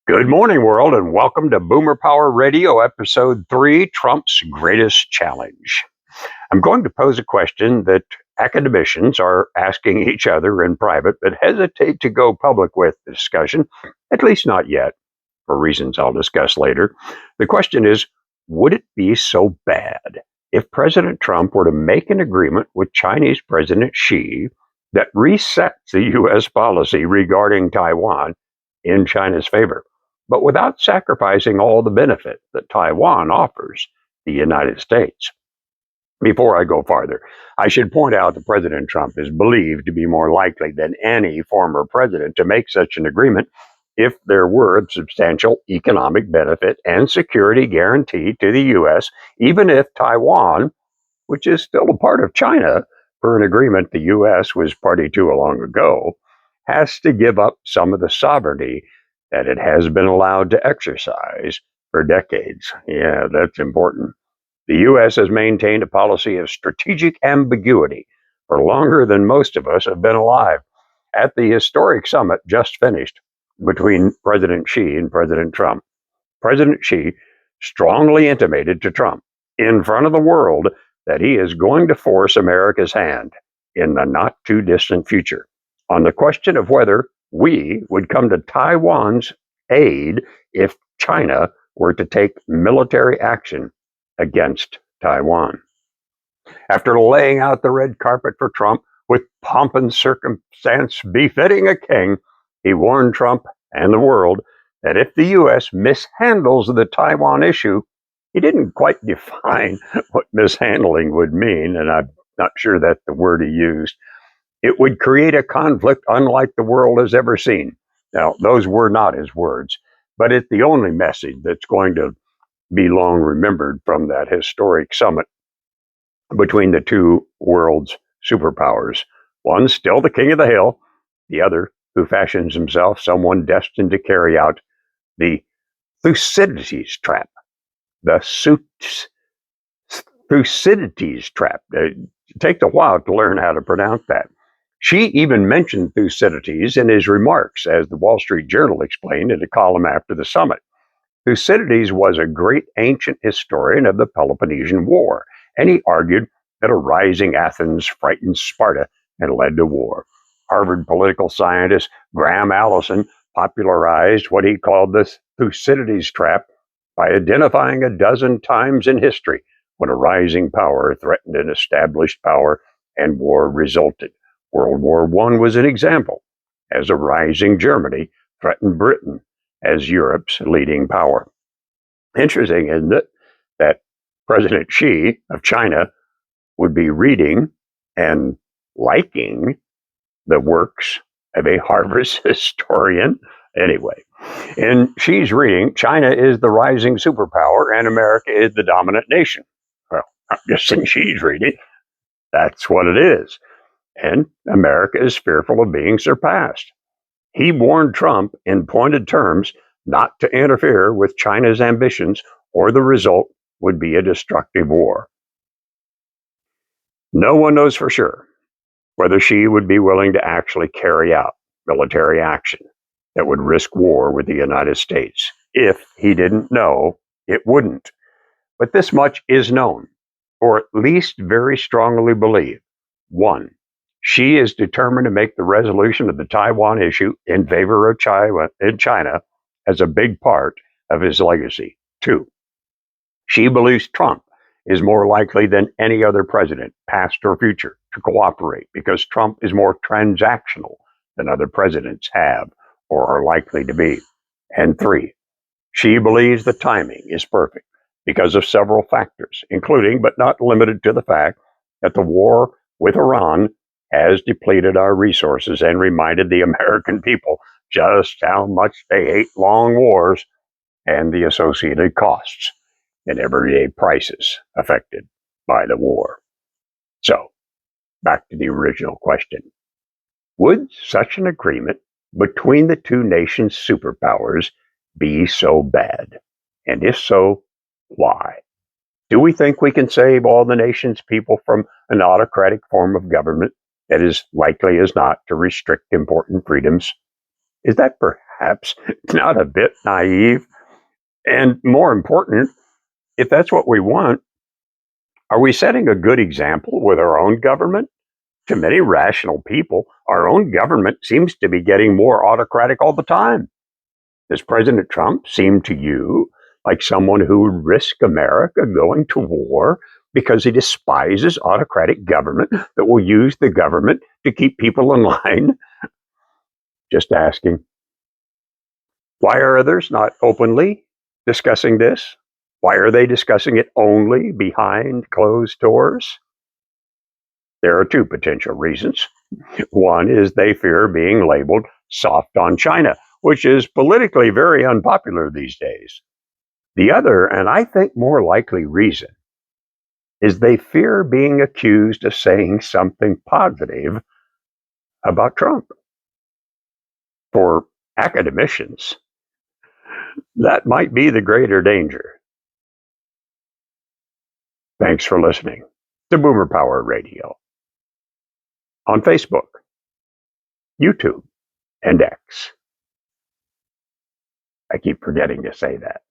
Good morning, world, and welcome to Boomer Power Radio, Episode 3 Trump's Greatest Challenge. I'm going to pose a question that academicians are asking each other in private, but hesitate to go public with the discussion, at least not yet, for reasons I'll discuss later. The question is, would it be so bad if President Trump were to make an agreement with Chinese President Xi that resets the U.S. policy regarding Taiwan in China's favor, but without sacrificing all the benefit that Taiwan offers the United States? Before I go farther, I should point out that President Trump is believed to be more likely than any former president to make such an agreement if there were a substantial economic benefit and security guarantee to the U.S., even if Taiwan, which is still a part of China per an agreement the U.S. was party to long ago, has to give up some of the sovereignty that it has been allowed to exercise for decades. Yeah, that's important. The U.S. has maintained a policy of strategic ambiguity for longer than most of us have been alive. At the historic summit just finished between President Xi and President Trump, President Xi strongly intimated to Trump in front of the world that he is going to force America's hand in the not too distant future on the question of whether we would come to Taiwan's aid if China were to take military action against Taiwan. After laying out the red carpet for Trump with pomp and circumstance befitting a king, he warned Trump and the world that if the U.S. mishandles the Taiwan issue, he didn't quite define what mishandling would mean, and I'm not sure that's the word he used. It would create a conflict unlike the world has ever seen. Now, those were not his words, but it's the only message that's going to be long remembered from that historic summit between the two world's superpowers. One still the king of the hill, the other who fashions himself someone destined to carry out the Thucydides trap. The Thucydides trap. It takes a while to learn how to pronounce that. She even mentioned Thucydides in his remarks, as the Wall Street Journal explained in a column after the summit. Thucydides was a great ancient historian of the Peloponnesian War, and he argued that a rising Athens frightened Sparta and led to war. Harvard political scientist Graham Allison popularized what he called the Thucydides trap by identifying a dozen times in history when a rising power threatened an established power and war resulted. World War I was an example, as a rising Germany threatened Britain as Europe's leading power. Interesting, isn't it, that President Xi of China would be reading and liking the works of a Harvard historian? Anyway, in Xi's reading, China is the rising superpower and America is the dominant nation. Well, not just in Xi's reading, that's what it is. And America is fearful of being surpassed. He warned Trump in pointed terms not to interfere with China's ambitions, or the result would be a destructive war. No one knows for sure whether Xi would be willing to actually carry out military action that would risk war with the United States. If he didn't know, it wouldn't. But this much is known, or at least very strongly believed. One, Xi is determined to make the resolution of the Taiwan issue in favor of China as a big part of his legacy. Two, Xi believes Trump is more likely than any other president, past or future, to cooperate because Trump is more transactional than other presidents have or are likely to be. And three, Xi believes the timing is perfect because of several factors, including but not limited to the fact that the war with Iran has depleted our resources and reminded the American people just how much they hate long wars and the associated costs and everyday prices affected by the war. So, back to the original question. Would such an agreement between the two nations' superpowers be so bad? And if so, why? Do we think we can save all the nation's people from an autocratic form of government that is likely as not to restrict important freedoms? Is that perhaps perhaps not a bit naive? And more important, if that's what we want, are we setting a good example with our own government? To many rational people, our own government seems to be getting more autocratic all the time. Does President Trump seem to you like someone who would risk America going to war because he despises autocratic government that will use the government to keep people in line? Just asking. Why are others not openly discussing this? Why are they discussing it only behind closed doors? There are two potential reasons. One is they fear being labeled soft on China, which is politically very unpopular these days. The other, and I think more likely reason, is they fear being accused of saying something positive about Trump. For academicians, that might be the greater danger. Thanks for listening to Boomer Power Radio on Facebook, YouTube, and X. I keep forgetting to say that.